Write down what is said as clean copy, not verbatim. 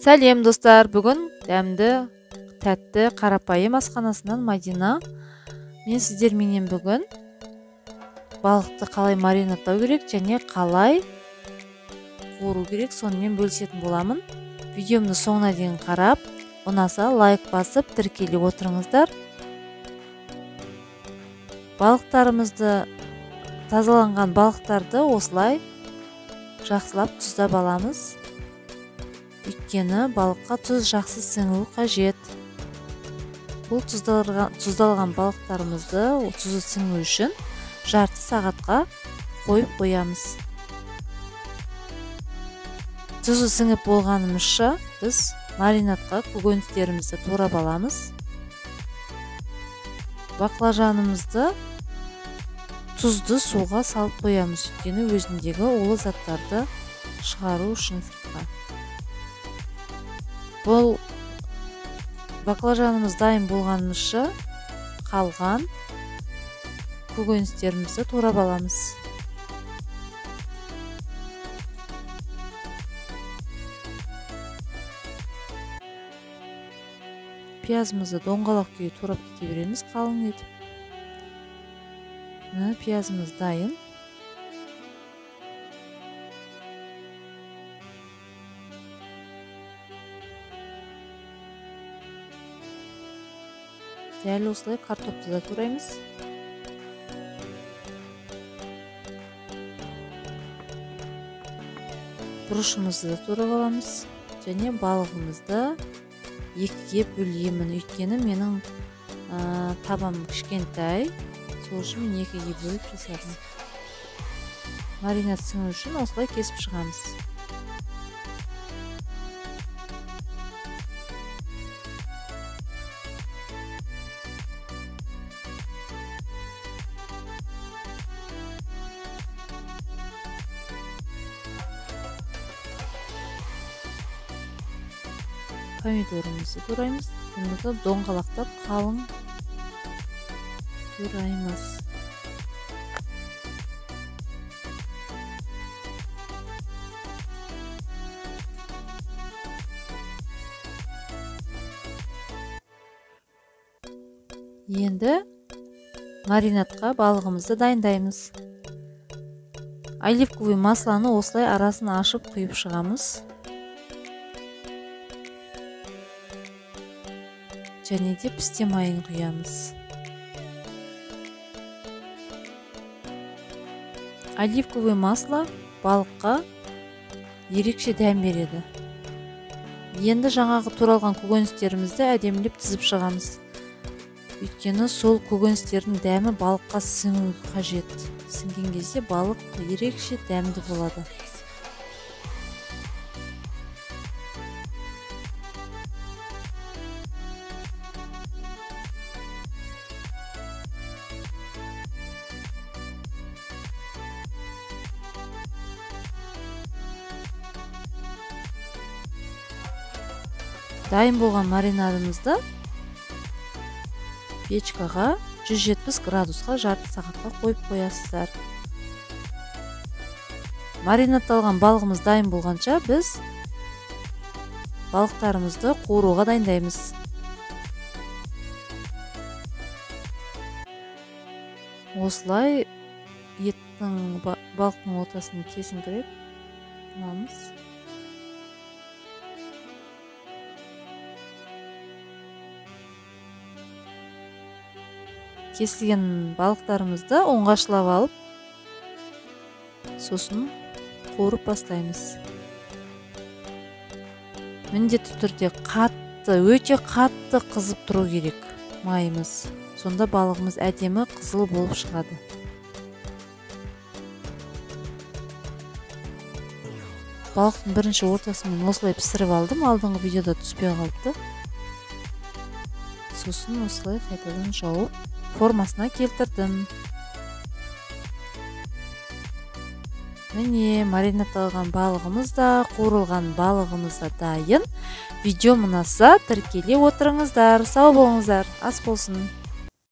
Сәлем достар, бүгін дәмді, тәтті, қарапайым асханасынан Мадина. Мен сіздерменен бүгін балықты қалай маринаттау керек және қалай қуыру керек сонымен бөлісетін боламын. Видеомды соңына дейін қарап, ұнаса лайк басып тіркеліп отырыңыздар. Балықтарымызды, тазаланған балықтарды осылай жақсылап тұздап аламыз. Өйткені балыққа тұз жақсы сіңуі қажет. Бұл тұздалған балықтарымызды тұзы сіңу үшін жарты сағатқа қойып қоямыз. Тұзы сіңіп болғанымызша біз маринатқа көкөністерімізді турап аламыз. Баклажанымызды тұзды суға салып қоямыз. Өйткені өзіндегі улы заттарды шығару үшін сыртқа. Бұл баклажанымыз дайын болғанымызша қалған көкөністерімізді турап аламыз. Пиязымызды доңғалақ күйі турап кете береміз қалың етіп. Пиязымыз дайын. Дәл осылай картопты да тураймыз. Бұрышымызды да турап аламыз. Және балығымызды екіге бөлемін. Өйткені менің табам кішкентай. Сол үшін мен екіге бөліп жасадым. Маринад сіңу үшін осылай кесіп шығамыз. Помидорымызды тураймыз. Бұны да доңғалақтап қалың тураймыз. Енді маринадқа балығымызды дайындаймыз. Оливковый масланы осылай арасын ашып құйып шығамыз. Және де пісте майын құямыз. Оливковый масло балыққа ерекше дәм береді. Енді жаңағы туралған көкөністерімізді әдемілеп тізіп шығамыз. Өйткені сол көкөністердің дәмі балыққа сіңуі қажет. Сіңген кезде балық ерекше дәмді болады. Дайын болған маринадымызды печкаға 170 градусқа жарты сағатқа қойып қоясыздар. Маринадталған балығымыз дайын болғанша біз балықтарымызды қуыруға дайындаймыз. Осылай еттің балықтың ортасын кесіңкіреп аламыз. Кесілген балықтарымызды оңғашылап алып, сосын қуырып бастаймыз. Міндетті түрде өте қатты қызып тұру керек майымыз. Сонда балығымыз әдемі қызыл болып шығады. Балықтың бірінші ортасын мен осылай пісіріп алдым. Алдыңғы видеода түспей қалыпты. Сосын осылай қайтадан жауып формасына келтірдім. Міне маринатталған балығымыз да, қуырылған балығымыз да дайын. Видео ұнаса тіркеле отырыңыздар. Сау болыңыздар. Ас болсын.